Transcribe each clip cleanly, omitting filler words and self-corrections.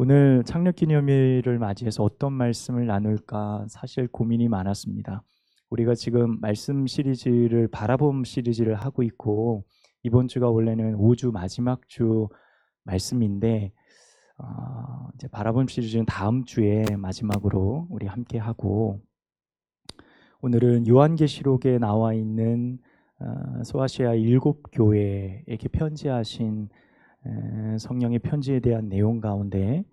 오늘 창립기념일을 맞이해서 어떤 말씀을 나눌까 사실 고민이 많았습니다. 우리가 지금 말씀 시리즈를 바라봄 시리즈를 하고 있고 이번 주가 원래는 5주 마지막 주 말씀인데 이제 바라봄 시리즈는 다음 주에 마지막으로 우리 함께 하고, 오늘은 요한계시록에 나와 있는 소아시아 7교회에게 편지하신 성령의 편지에 대한 내용 가운데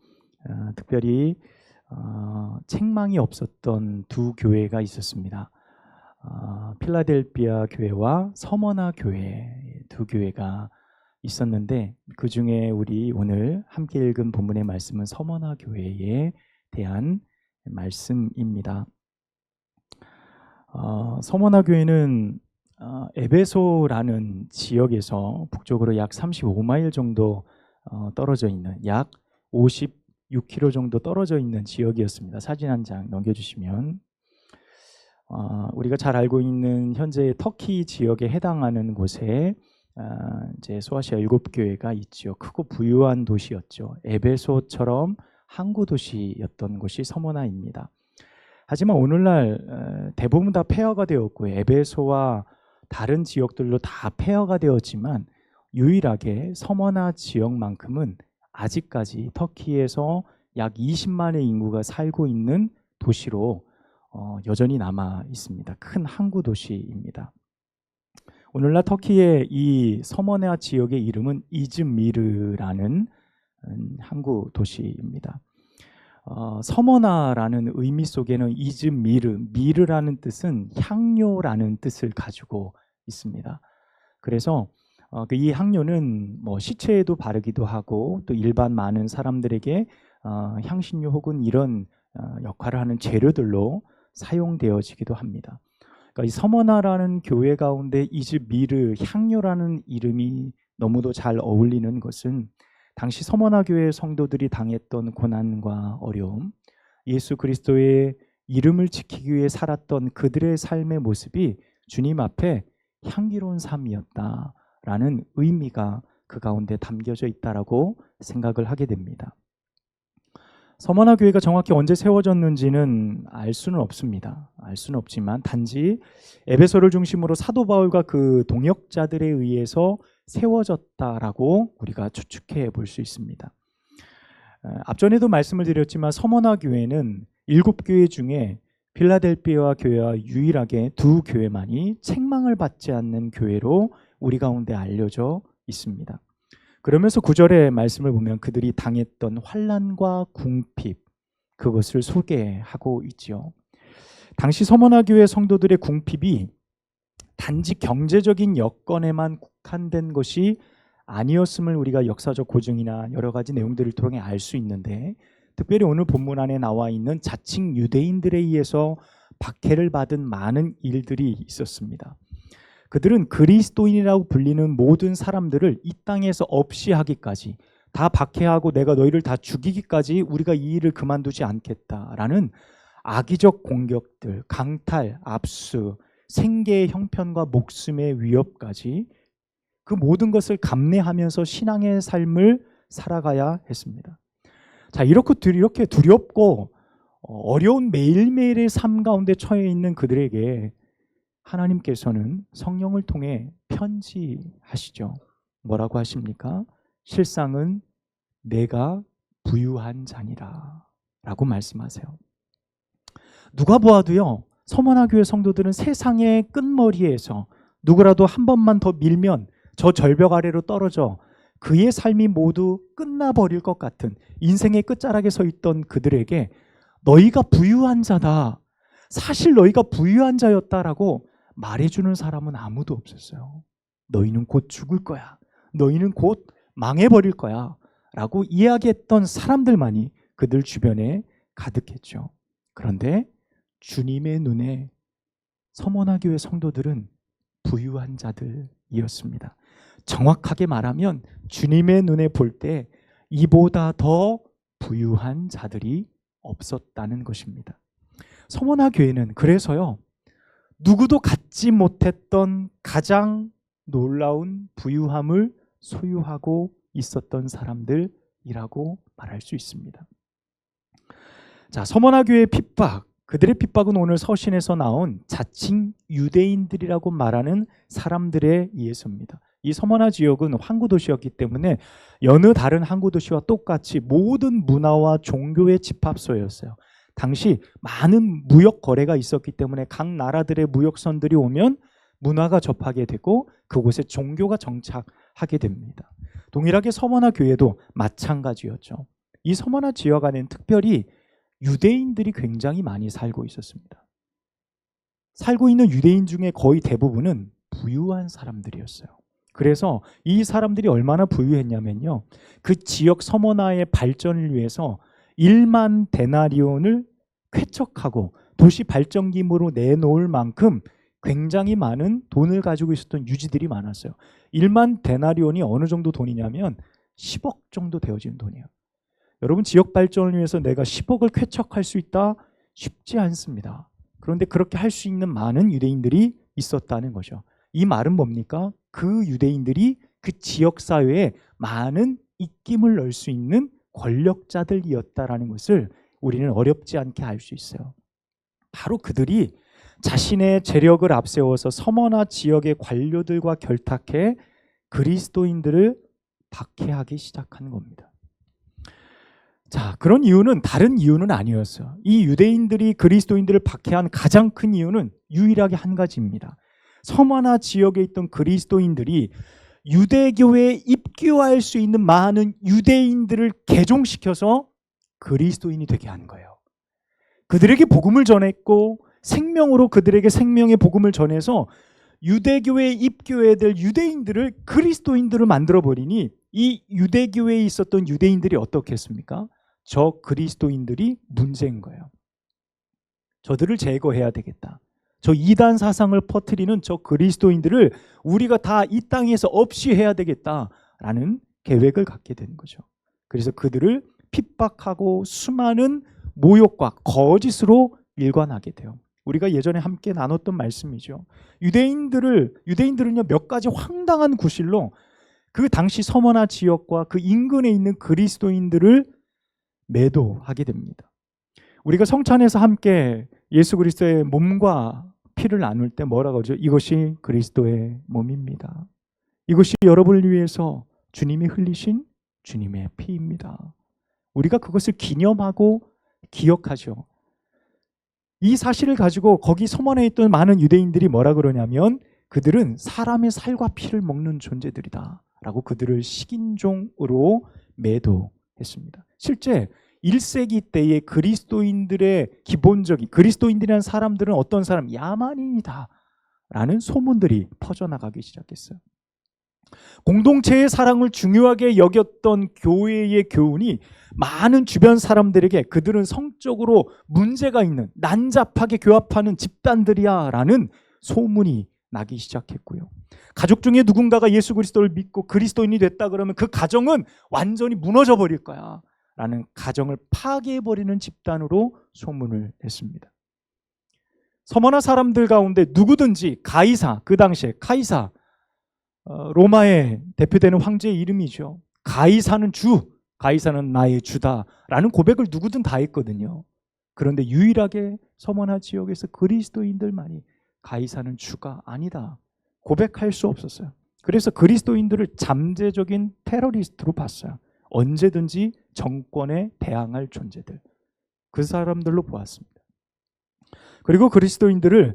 특별히 책망이 없었던 두 교회가 있었습니다. 필라델피아 교회와 서머나 교회, 두 교회가 있었는데 그 중에 우리 오늘 함께 읽은 본문의 말씀은 서머나 교회에 대한 말씀입니다. 서머나 교회는 에베소라는 지역에서 북쪽으로 약 35마일 정도 떨어져 있는, 약 56km 정도 떨어져 있는 지역이었습니다. 사진 한 장 넘겨주시면 우리가 잘 알고 있는 현재 터키 지역에 해당하는 곳에 이제 소아시아 7교회가 있죠. 크고 부유한 도시였죠. 에베소처럼 항구 도시였던 곳이 서머나입니다. 하지만 오늘날 대부분 다 폐허가 되었고 에베소와 다른 지역들로 다 폐허가 되었지만 유일하게 서머나 지역만큼은 아직까지 터키에서 약 20만의 인구가 살고 있는 도시로 여전히 남아 있습니다. 큰 항구 도시입니다. 오늘날 터키의 이 서머나 지역의 이름은 이즈미르라는 항구 도시입니다. 서머나라는 의미 속에는 이즈미르, 미르라는 뜻은 향료라는 뜻을 가지고 있습니다. 그래서 이 향료는 뭐 시체에도 바르기도 하고 또 일반 많은 사람들에게 향신료 혹은 이런 역할을 하는 재료들로 사용되어지기도 합니다. 그러니까 이 서머나라는 교회 가운데 이즈미르, 향료라는 이름이 너무도 잘 어울리는 것은 당시 서머나 교회 성도들이 당했던 고난과 어려움, 예수 그리스도의 이름을 지키기 위해 살았던 그들의 삶의 모습이 주님 앞에 향기로운 삶이었다라는 의미가 그 가운데 담겨져 있다라고 생각을 하게 됩니다. 서머나 교회가 정확히 언제 세워졌는지는 알 수는 없습니다. 알 수는 없지만 단지 에베소를 중심으로 사도 바울과 그 동역자들에 의해서 세워졌다라고 우리가 추측해 볼 수 있습니다. 앞전에도 말씀을 드렸지만 서머나 교회는 7교회 중에 필라델피아 교회와 유일하게 두 교회만이 책망을 받지 않는 교회로 우리 가운데 알려져 있습니다. 그러면서 9절의 말씀을 보면 그들이 당했던 환난과 궁핍, 그것을 소개하고 있죠. 당시 서머나 교회 성도들의 궁핍이 단지 경제적인 여건에만 국한된 것이 아니었음을 우리가 역사적 고증이나 여러 가지 내용들을 통해 알 수 있는데, 특별히 오늘 본문 안에 나와 있는 자칭 유대인들에 의해서 박해를 받은 많은 일들이 있었습니다. 그들은 그리스도인이라고 불리는 모든 사람들을 이 땅에서 없이 하기까지, 다 박해하고 내가 너희를 다 죽이기까지 우리가 이 일을 그만두지 않겠다라는 악의적 공격들, 강탈, 압수, 생계의 형편과 목숨의 위협까지 그 모든 것을 감내하면서 신앙의 삶을 살아가야 했습니다. 자, 이렇게 두렵고 어려운 매일매일의 삶 가운데 처해 있는 그들에게 하나님께서는 성령을 통해 편지하시죠. 뭐라고 하십니까? 실상은 내가 부유한 자니라 라고 말씀하세요. 누가 보아도요, 서머나 교회 성도들은 세상의 끝머리에서 누구라도 한 번만 더 밀면 저 절벽 아래로 떨어져 그의 삶이 모두 끝나버릴 것 같은 인생의 끝자락에 서 있던 그들에게 너희가 부유한 자다, 사실 너희가 부유한 자였다라고 말해주는 사람은 아무도 없었어요. 너희는 곧 죽을 거야, 너희는 곧 망해버릴 거야 라고 이야기했던 사람들만이 그들 주변에 가득했죠. 그런데 주님의 눈에 서머나 교회 성도들은 부유한 자들이었습니다. 정확하게 말하면 주님의 눈에 볼 때 이보다 더 부유한 자들이 없었다는 것입니다. 서머나 교회는 그래서요, 누구도 갖지 못했던 가장 놀라운 부유함을 소유하고 있었던 사람들이라고 말할 수 있습니다. 자, 서머나 교회의 핍박, 그들의 핍박은 오늘 서신에서 나온 자칭 유대인들이라고 말하는 사람들에 의해서입니다. 이 서머나 지역은 항구 도시였기 때문에 여느 다른 항구 도시와 똑같이 모든 문화와 종교의 집합소였어요. 당시 많은 무역 거래가 있었기 때문에 각 나라들의 무역선들이 오면 문화가 접하게 되고 그곳에 종교가 정착하게 됩니다. 동일하게 서머나 교회도 마찬가지였죠. 이 서머나 지역 안에는 특별히 유대인들이 굉장히 많이 살고 있었습니다. 살고 있는 유대인 중에 거의 대부분은 부유한 사람들이었어요. 그래서 이 사람들이 얼마나 부유했냐면요, 그 지역 서머나의 발전을 위해서 1만 데나리온을 쾌척하고 도시 발전기금으로 내놓을 만큼 굉장히 많은 돈을 가지고 있었던 유지들이 많았어요. 1만 데나리온이 어느 정도 돈이냐면 10억 정도 되어지는 돈이에요. 여러분, 지역 발전을 위해서 내가 10억을 쾌척할 수 있다? 쉽지 않습니다. 그런데 그렇게 할 수 있는 많은 유대인들이 있었다는 거죠. 이 말은 뭡니까? 그 유대인들이 그 지역 사회에 많은 입김을 넣을 수 있는 권력자들이었다라는 것을 우리는 어렵지 않게 알 수 있어요. 바로 그들이 자신의 재력을 앞세워서 서머나 지역의 관료들과 결탁해 그리스도인들을 박해하기 시작한 겁니다. 자, 그런 이유는 다른 이유는 아니었어요. 이 유대인들이 그리스도인들을 박해한 가장 큰 이유는 유일하게 한 가지입니다. 서머나 지역에 있던 그리스도인들이 유대교회에 입교할 수 있는 많은 유대인들을 개종시켜서 그리스도인이 되게 한 거예요. 그들에게 복음을 전했고 생명으로 그들에게 생명의 복음을 전해서 유대교회에 입교해야 될 유대인들을 그리스도인들을 만들어버리니 이 유대교회에 있었던 유대인들이 어떻게 했습니까? 저 그리스도인들이 문제인 거예요. 저들을 제거해야 되겠다. 저 이단 사상을 퍼뜨리는 저 그리스도인들을 우리가 다 이 땅에서 없이 해야 되겠다라는 계획을 갖게 되는 거죠. 그래서 그들을 핍박하고 수많은 모욕과 거짓으로 일관하게 돼요. 우리가 예전에 함께 나눴던 말씀이죠. 유대인들은요, 몇 가지 황당한 구실로 그 당시 서머나 지역과 그 인근에 있는 그리스도인들을 매도하게 됩니다. 우리가 성찬에서 함께 예수 그리스도의 몸과 피를 나눌 때 뭐라고 하죠? 이것이 그리스도의 몸입니다. 이것이 여러분을 위해서 주님이 흘리신 주님의 피입니다. 우리가 그것을 기념하고 기억하죠. 이 사실을 가지고 거기 서머나에 있던 많은 유대인들이 뭐라 그러냐면 그들은 사람의 살과 피를 먹는 존재들이다 라고 그들을 식인종으로 매도했습니다. 실제 1세기 때의 그리스도인들의 기본적인 그리스도인들이라는 사람들은 어떤 사람? 야만인이다 라는 소문들이 퍼져나가기 시작했어요. 공동체의 사랑을 중요하게 여겼던 교회의 교훈이 많은 주변 사람들에게 그들은 성적으로 문제가 있는 난잡하게 교합하는 집단들이야 라는 소문이 나기 시작했고요. 가족 중에 누군가가 예수 그리스도를 믿고 그리스도인이 됐다 그러면 그 가정은 완전히 무너져 버릴 거야 라는 가정을 파괴해버리는 집단으로 소문을 냈습니다. 서머나 사람들 가운데 누구든지 가이사, 그 당시에 카이사, 로마의 대표되는 황제의 이름이죠. 가이사는 주, 가이사는 나의 주다라는 고백을 누구든 다 했거든요. 그런데 유일하게 서머나 지역에서 그리스도인들만이 가이사는 주가 아니다 고백할 수 없었어요. 그래서 그리스도인들을 잠재적인 테러리스트로 봤어요. 언제든지 정권에 대항할 존재들, 그 사람들로 보았습니다. 그리고 그리스도인들은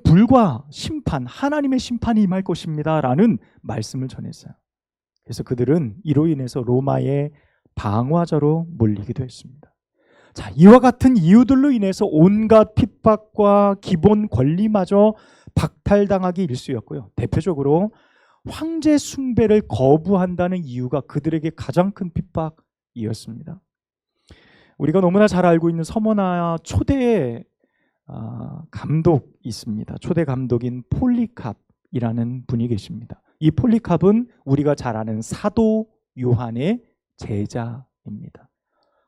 불과 심판, 하나님의 심판이 임할 것입니다 라는 말씀을 전했어요. 그래서 그들은 이로 인해서 로마의 방화자로 몰리기도 했습니다. 자, 이와 같은 이유들로 인해서 온갖 핍박과 기본 권리마저 박탈당하기 일쑤였고요. 대표적으로 황제 숭배를 거부한다는 이유가 그들에게 가장 큰 핍박이었습니다. 우리가 너무나 잘 알고 있는 서머나 초대 감독이 있습니다. 초대 감독인 폴리캅이라는 분이 계십니다. 이 폴리캅은 우리가 잘 아는 사도 요한의 제자입니다.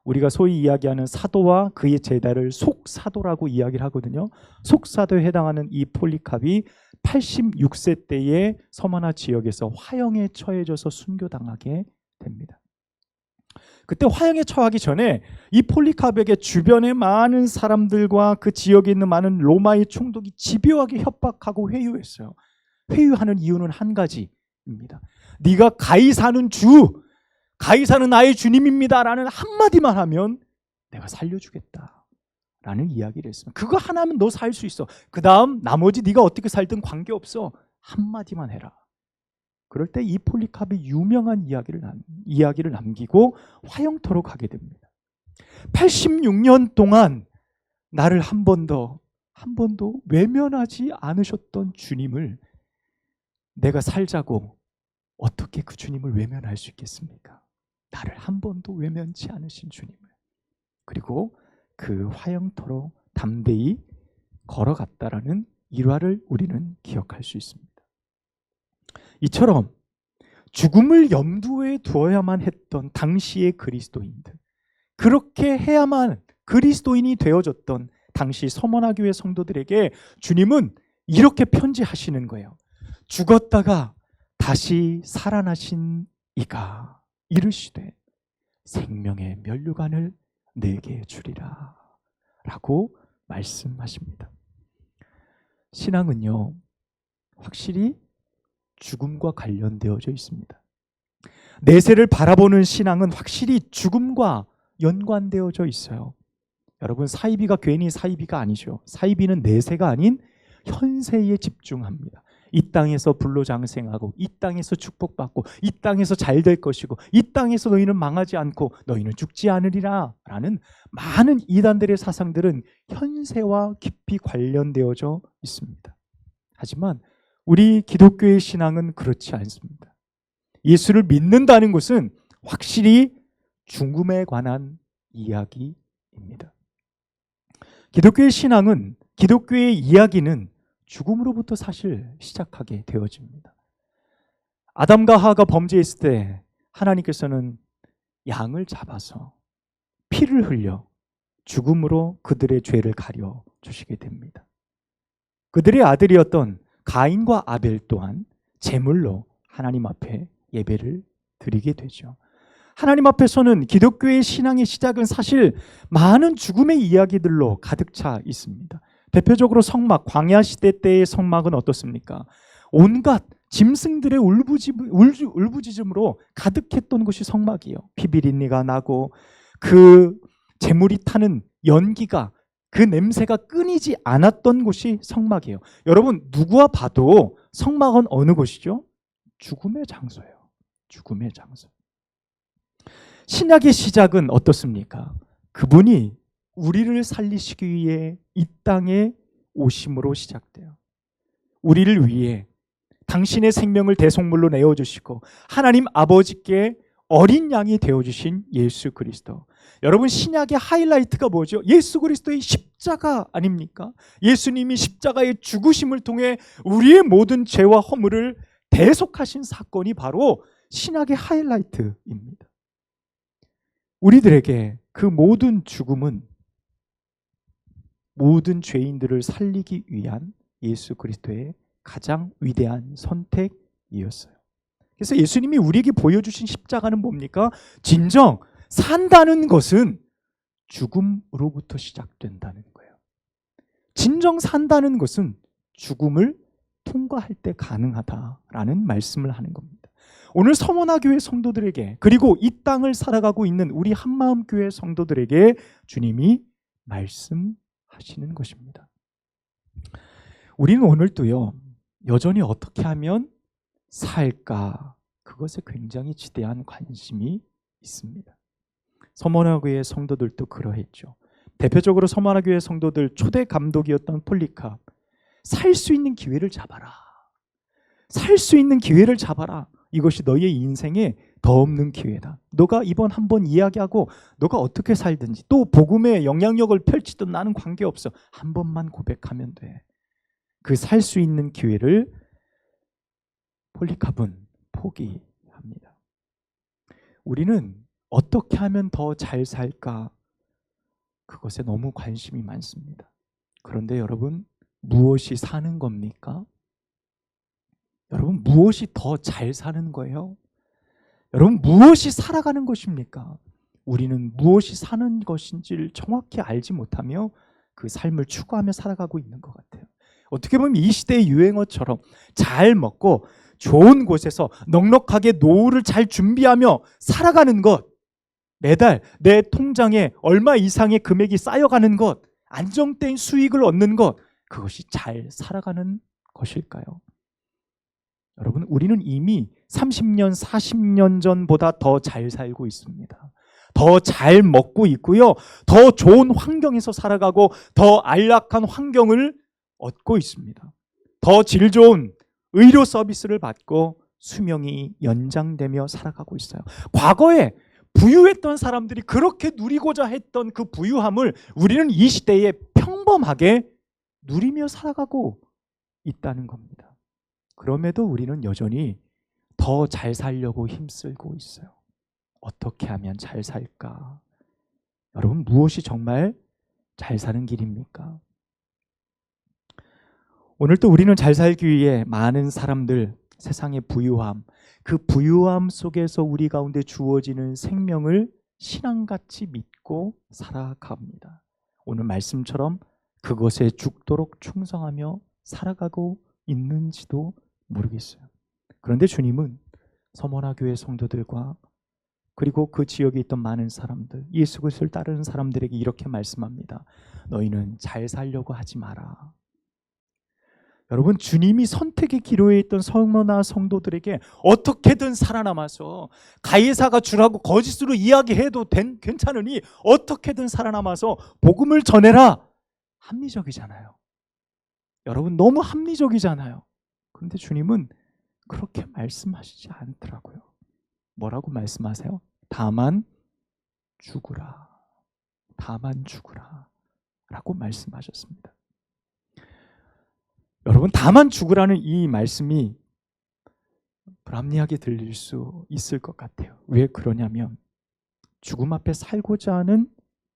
우리가 소위 이야기하는 사도와 그의 제자를 속사도라고 이야기를 하거든요. 속사도에 해당하는 이 폴리캅이 86세 때에 서머나 지역에서 화형에 처해져서 순교당하게 됩니다. 그때 화형에 처하기 전에 이 폴리카백의 주변의 많은 사람들과 그 지역에 있는 많은 로마의 총독이 집요하게 협박하고 회유했어요. 회유하는 이유는 한 가지입니다. 네가 가이사는 주, 가이사는 나의 주님입니다라는 한마디만 하면 내가 살려주겠다라는 이야기를 했습니다. 그거 하나면 너 살 수 있어. 그 다음 나머지 네가 어떻게 살든 관계없어. 한마디만 해라. 그럴 때 이 폴리카베 유명한 이야기를 남기고 화형터로 가게 됩니다. 86년 동안 나를 한 번도 외면하지 않으셨던 주님을 내가 살자고 어떻게 그 주님을 외면할 수 있겠습니까? 나를 한 번도 외면치 않으신 주님을. 그리고 그 화형터로 담대히 걸어갔다라는 일화를 우리는 기억할 수 있습니다. 이처럼 죽음을 염두에 두어야만 했던 당시의 그리스도인들, 그렇게 해야만 그리스도인이 되어졌던 당시 서머나 교회 성도들에게 주님은 이렇게 편지하시는 거예요. 죽었다가 다시 살아나신 이가 이르시되 생명의 면류관을 내게 주리라 라고 말씀하십니다. 신앙은요, 확실히 죽음과 관련되어져 있습니다. 내세를 바라보는 신앙은 확실히 죽음과 연관되어져 있어요. 여러분, 사이비가 괜히 사이비가 아니죠. 사이비는 내세가 아닌 현세에 집중합니다. 이 땅에서 불로장생하고, 이 땅에서 축복받고, 이 땅에서 잘 될 것이고, 이 땅에서 너희는 망하지 않고 너희는 죽지 않으리라 라는 많은 이단들의 사상들은 현세와 깊이 관련되어져 있습니다. 하지만 우리 기독교의 신앙은 그렇지 않습니다. 예수를 믿는다는 것은 확실히 죽음에 관한 이야기입니다. 기독교의 신앙은, 기독교의 이야기는 죽음으로부터 사실 시작하게 되어집니다. 아담과 하와가 범죄했을 때 하나님께서는 양을 잡아서 피를 흘려 죽음으로 그들의 죄를 가려 주시게 됩니다. 그들의 아들이었던 가인과 아벨 또한 제물로 하나님 앞에 예배를 드리게 되죠. 하나님 앞에서는 기독교의 신앙의 시작은 사실 많은 죽음의 이야기들로 가득 차 있습니다. 대표적으로 성막, 광야 시대 때의 성막은 어떻습니까? 온갖 짐승들의 울부짖음으로 가득했던 곳이 성막이에요. 피비린내가 나고 그 제물이 타는 연기가, 그 냄새가 끊이지 않았던 곳이 성막이에요. 여러분, 누구와 봐도 성막은 어느 곳이죠? 죽음의 장소예요. 죽음의 장소. 신약의 시작은 어떻습니까? 그분이 우리를 살리시기 위해 이 땅에 오심으로 시작돼요. 우리를 위해 당신의 생명을 대속물로 내어주시고 하나님 아버지께 어린 양이 되어주신 예수 그리스도. 여러분, 신약의 하이라이트가 뭐죠? 예수 그리스도의 십자가 아닙니까? 예수님이 십자가의 죽으심을 통해 우리의 모든 죄와 허물을 대속하신 사건이 바로 신약의 하이라이트입니다. 우리들에게 그 모든 죽음은 모든 죄인들을 살리기 위한 예수 그리스도의 가장 위대한 선택이었어요. 그래서 예수님이 우리에게 보여주신 십자가는 뭡니까? 진정 산다는 것은 죽음으로부터 시작된다는 거예요. 진정 산다는 것은 죽음을 통과할 때 가능하다라는 말씀을 하는 겁니다. 오늘 서머나 교회 성도들에게, 그리고 이 땅을 살아가고 있는 우리 한마음 교회 성도들에게 주님이 말씀하시는 것입니다. 우리는 오늘도요, 여전히 어떻게 하면 살까? 그것에 굉장히 지대한 관심이 있습니다. 서머나 교회 성도들도 그러했죠. 대표적으로 서머나 교회 성도들 초대 감독이었던 폴리캅, 살 수 있는 기회를 잡아라. 살 수 있는 기회를 잡아라. 이것이 너의 인생에 더 없는 기회다. 너가 이번 한번 이야기하고 너가 어떻게 살든지, 또 복음의 영향력을 펼치든 나는 관계없어. 한 번만 고백하면 돼. 그 살 수 있는 기회를 폴리캅은 포기합니다. 우리는 어떻게 하면 더 잘 살까? 그것에 너무 관심이 많습니다. 그런데 여러분, 무엇이 사는 겁니까? 여러분, 무엇이 더 잘 사는 거예요? 여러분, 무엇이 살아가는 것입니까? 우리는 무엇이 사는 것인지를 정확히 알지 못하며 그 삶을 추구하며 살아가고 있는 것 같아요. 어떻게 보면 이 시대의 유행어처럼 잘 먹고 좋은 곳에서 넉넉하게 노후를 잘 준비하며 살아가는 것, 매달 내 통장에 얼마 이상의 금액이 쌓여가는 것, 안정된 수익을 얻는 것, 그것이 잘 살아가는 것일까요? 여러분, 우리는 이미 30년, 40년 전보다 더 잘 살고 있습니다. 더 잘 먹고 있고요. 더 좋은 환경에서 살아가고 더 안락한 환경을 얻고 있습니다. 더 질 좋은 의료 서비스를 받고 수명이 연장되며 살아가고 있어요. 과거에 부유했던 사람들이 그렇게 누리고자 했던 그 부유함을 우리는 이 시대에 평범하게 누리며 살아가고 있다는 겁니다. 그럼에도 우리는 여전히 더 잘 살려고 힘쓰고 있어요. 어떻게 하면 잘 살까? 여러분, 무엇이 정말 잘 사는 길입니까? 오늘 또 우리는 잘 살기 위해 많은 사람들, 세상의 부유함, 그 부유함 속에서 우리 가운데 주어지는 생명을 신앙같이 믿고 살아갑니다. 오늘 말씀처럼 그것에 죽도록 충성하며 살아가고 있는지도 모르겠어요. 그런데 주님은 서머나교회 성도들과 그리고 그 지역에 있던 많은 사람들, 예수 그리스도를 따르는 사람들에게 이렇게 말씀합니다. 너희는 잘 살려고 하지 마라. 여러분, 주님이 선택의 기로에 있던 서머나 성도들에게 어떻게든 살아남아서 가이사가 주라고 거짓으로 이야기해도 괜찮으니 어떻게든 살아남아서 복음을 전해라. 합리적이잖아요. 여러분, 너무 합리적이잖아요. 그런데 주님은 그렇게 말씀하시지 않더라고요. 뭐라고 말씀하세요? 다만 죽으라. 다만 죽으라. 라고 말씀하셨습니다. 여러분, 다만 죽으라는 이 말씀이 불합리하게 들릴 수 있을 것 같아요. 왜 그러냐면 죽음 앞에 살고자 하는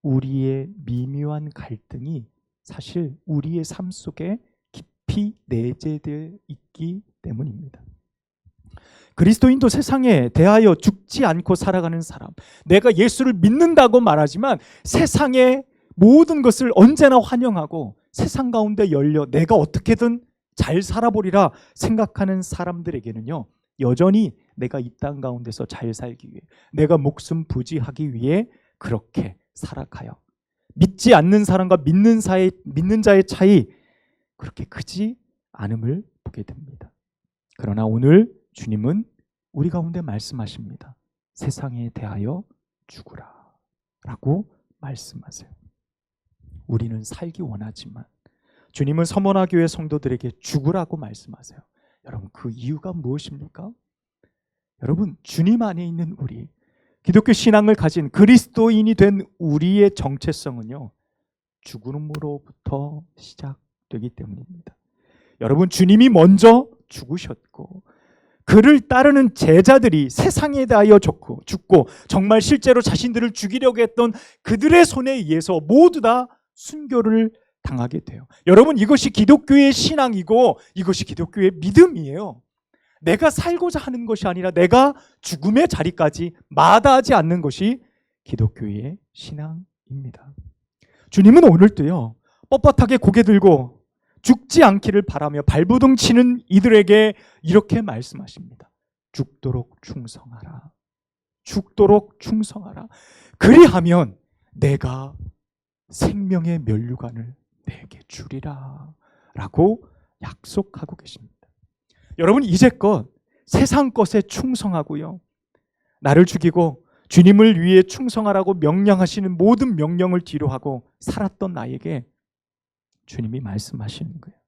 우리의 미묘한 갈등이 사실 우리의 삶 속에 깊이 내재되어 있기 때문입니다. 그리스도인도 세상에 대하여 죽지 않고 살아가는 사람, 내가 예수를 믿는다고 말하지만 세상의 모든 것을 언제나 환영하고 세상 가운데 열려 내가 어떻게든 잘 살아보리라 생각하는 사람들에게는요, 여전히 내가 이 땅 가운데서 잘 살기 위해, 내가 목숨 부지하기 위해 그렇게 살아가요. 믿지 않는 사람과 믿는 자의 차이, 그렇게 크지 않음을 보게 됩니다. 그러나 오늘 주님은 우리 가운데 말씀하십니다. 세상에 대하여 죽으라 라고 말씀하세요. 우리는 살기 원하지만 주님은 서머나교회 성도들에게 죽으라고 말씀하세요. 여러분, 그 이유가 무엇입니까? 여러분, 주님 안에 있는 우리, 기독교 신앙을 가진 그리스도인이 된 우리의 정체성은요, 죽음으로부터 시작되기 때문입니다. 여러분, 주님이 먼저 죽으셨고 그를 따르는 제자들이 세상에 대하여 죽고 정말 실제로 자신들을 죽이려고 했던 그들의 손에 의해서 모두 다 순교를 당하게 돼요. 여러분, 이것이 기독교의 신앙이고 이것이 기독교의 믿음이에요. 내가 살고자 하는 것이 아니라 내가 죽음의 자리까지 마다하지 않는 것이 기독교의 신앙입니다. 주님은 오늘도요, 뻣뻣하게 고개 들고 죽지 않기를 바라며 발버둥 치는 이들에게 이렇게 말씀하십니다. 죽도록 충성하라. 죽도록 충성하라. 그리하면 내가 생명의 면류관을 내게 주리라 라고 약속하고 계십니다. 여러분, 이제껏 세상 것에 충성하고요, 나를 죽이고 주님을 위해 충성하라고 명령하시는 모든 명령을 뒤로하고 살았던 나에게 주님이 말씀하시는 거예요.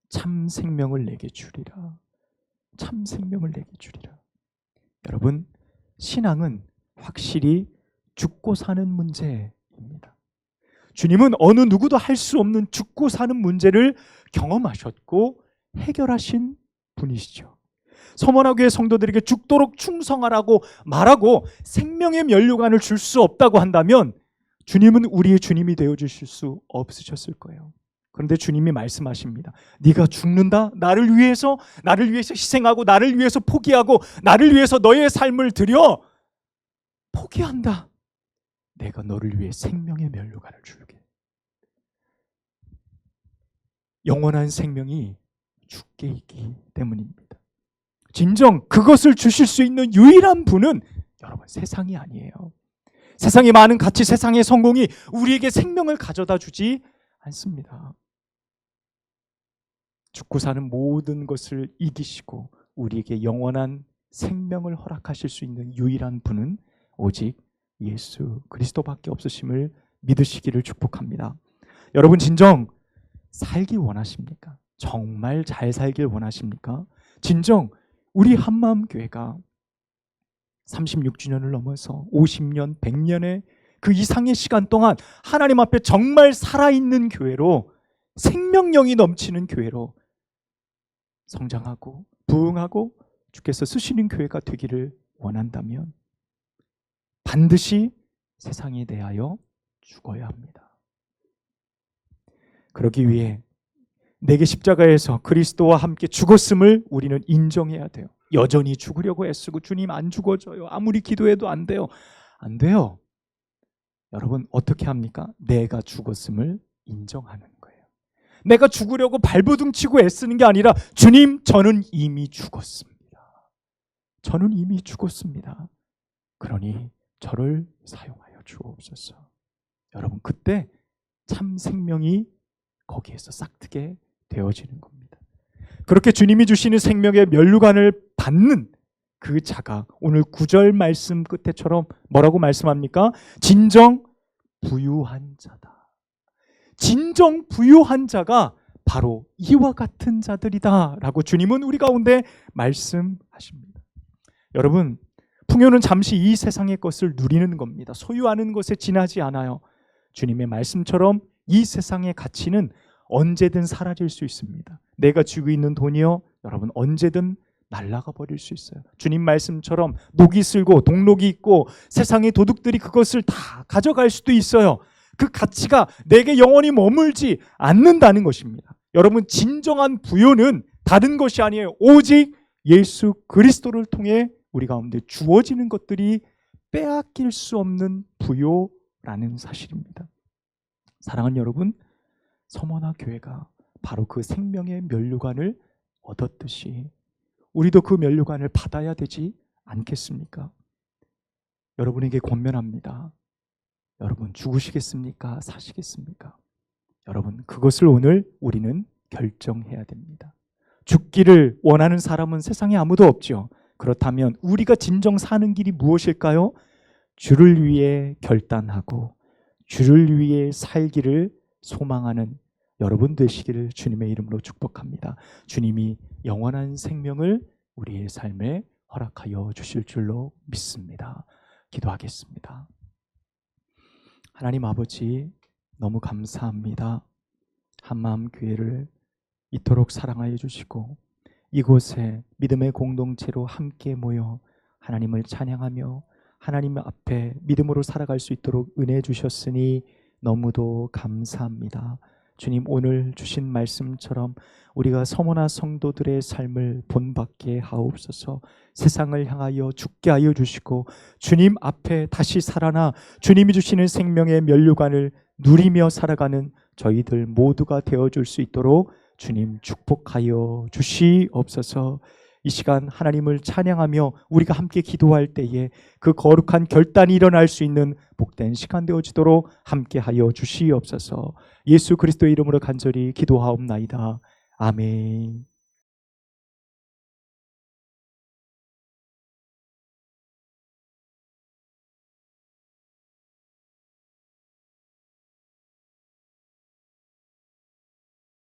참 생명을 내게 주리라. 참 생명을 내게 주리라. 여러분, 신앙은 확실히 죽고 사는 문제입니다. 주님은 어느 누구도 할 수 없는 죽고 사는 문제를 경험하셨고 해결하신 분이시죠. 서머나교회 성도들에게 죽도록 충성하라고 말하고 생명의 면류관을 줄 수 없다고 한다면 주님은 우리의 주님이 되어주실 수 없으셨을 거예요. 그런데 주님이 말씀하십니다. 네가 죽는다? 나를 위해서 희생하고 나를 위해서 포기하고 나를 위해서 너의 삶을 들여 포기한다. 내가 너를 위해 생명의 면류관을 줄게. 영원한 생명이 주께 있기 때문입니다. 진정 그것을 주실 수 있는 유일한 분은 여러분 세상이 아니에요. 세상의 많은 가치, 세상의 성공이 우리에게 생명을 가져다 주지 않습니다. 죽고 사는 모든 것을 이기시고 우리에게 영원한 생명을 허락하실 수 있는 유일한 분은 오직 예수 그리스도밖에 없으심을 믿으시기를 축복합니다. 여러분 진정 살기 원하십니까? 정말 잘 살길 원하십니까? 진정 우리 한마음교회가 36주년을 넘어서 50년, 100년의 그 이상의 시간 동안 하나님 앞에 정말 살아있는 교회로, 생명력이 넘치는 교회로 성장하고 부흥하고 주께서 쓰시는 교회가 되기를 원한다면 반드시 세상에 대하여 죽어야 합니다. 그러기 위해 내게 십자가에서 그리스도와 함께 죽었음을 우리는 인정해야 돼요. 여전히 죽으려고 애쓰고 주님 안 죽어져요. 아무리 기도해도 안 돼요. 안 돼요. 여러분 어떻게 합니까? 내가 죽었음을 인정하는 거예요. 내가 죽으려고 발버둥 치고 애쓰는 게 아니라 주님 저는 이미 죽었습니다. 저는 이미 죽었습니다. 그러니 저를 사용하여 주옵소서. 여러분 그때 참 생명이 거기에서 싹트게 되어지는 겁니다. 그렇게 주님이 주시는 생명의 면류관을 받는 그 자가 오늘 9절 말씀 끝에처럼 뭐라고 말씀합니까? 진정 부유한 자다. 진정 부유한 자가 바로 이와 같은 자들이다 라고 주님은 우리 가운데 말씀하십니다. 여러분 풍요는 잠시 이 세상의 것을 누리는 겁니다. 소유하는 것에 지나지 않아요. 주님의 말씀처럼 이 세상의 가치는 언제든 사라질 수 있습니다. 내가 쥐고 있는 돈이요 여러분 언제든 날아가 버릴 수 있어요. 주님 말씀처럼 녹이 슬고 동록이 있고 세상의 도둑들이 그것을 다 가져갈 수도 있어요. 그 가치가 내게 영원히 머물지 않는다는 것입니다. 여러분 진정한 부요는 다른 것이 아니에요. 오직 예수 그리스도를 통해 우리 가운데 주어지는 것들이 빼앗길 수 없는 부요라는 사실입니다. 사랑하는 여러분, 서머나 교회가 바로 그 생명의 면류관을 얻었듯이 우리도 그 면류관을 받아야 되지 않겠습니까? 여러분에게 권면합니다. 여러분 죽으시겠습니까? 사시겠습니까? 여러분 그것을 오늘 우리는 결정해야 됩니다. 죽기를 원하는 사람은 세상에 아무도 없죠. 그렇다면 우리가 진정 사는 길이 무엇일까요? 주를 위해 결단하고 주를 위해 살기를 소망하는 여러분 되시기를 주님의 이름으로 축복합니다. 주님이 영원한 생명을 우리의 삶에 허락하여 주실 줄로 믿습니다. 기도하겠습니다. 하나님 아버지 너무 감사합니다. 한마음 교회를 이토록 사랑하여 주시고 이곳에 믿음의 공동체로 함께 모여 하나님을 찬양하며 하나님 앞에 믿음으로 살아갈 수 있도록 은혜 주셨으니 너무도 감사합니다. 주님 오늘 주신 말씀처럼 우리가 서머나 성도들의 삶을 본받게 하옵소서. 세상을 향하여 죽게 하여 주시고 주님 앞에 다시 살아나 주님이 주시는 생명의 면류관을 누리며 살아가는 저희들 모두가 되어줄 수 있도록 주님 축복하여 주시옵소서. 이 시간 하나님을 찬양하며 우리가 함께 기도할 때에 그 거룩한 결단이 일어날 수 있는 복된 시간 되어지도록 함께하여 주시옵소서. 예수 그리스도의 이름으로 간절히 기도하옵나이다. 아멘.